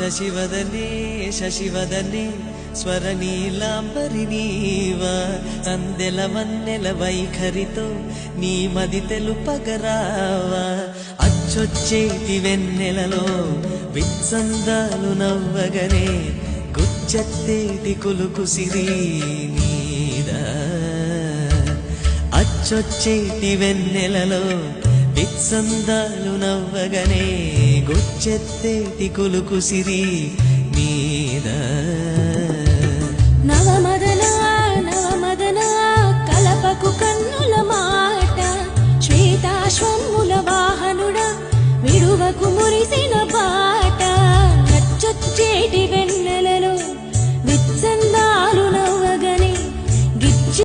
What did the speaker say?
శశివదనే శశివదనే స్వరనీలాంబరి నీవా సందెల వన్నెల వైఖరితో నీ మది తెలుపగరావా అచ్చొచ్చేటి వెన్నెలలో విత్సందాలు నవ్వగనే గుచ్చెత్తేటి కులుకు సిరి నీదా అచ్చొచ్చేటి వెన్నెలలో విత్సందాలు నవ్వగనే గుచ్చెత్తేటి కులుకు సిరి నీదా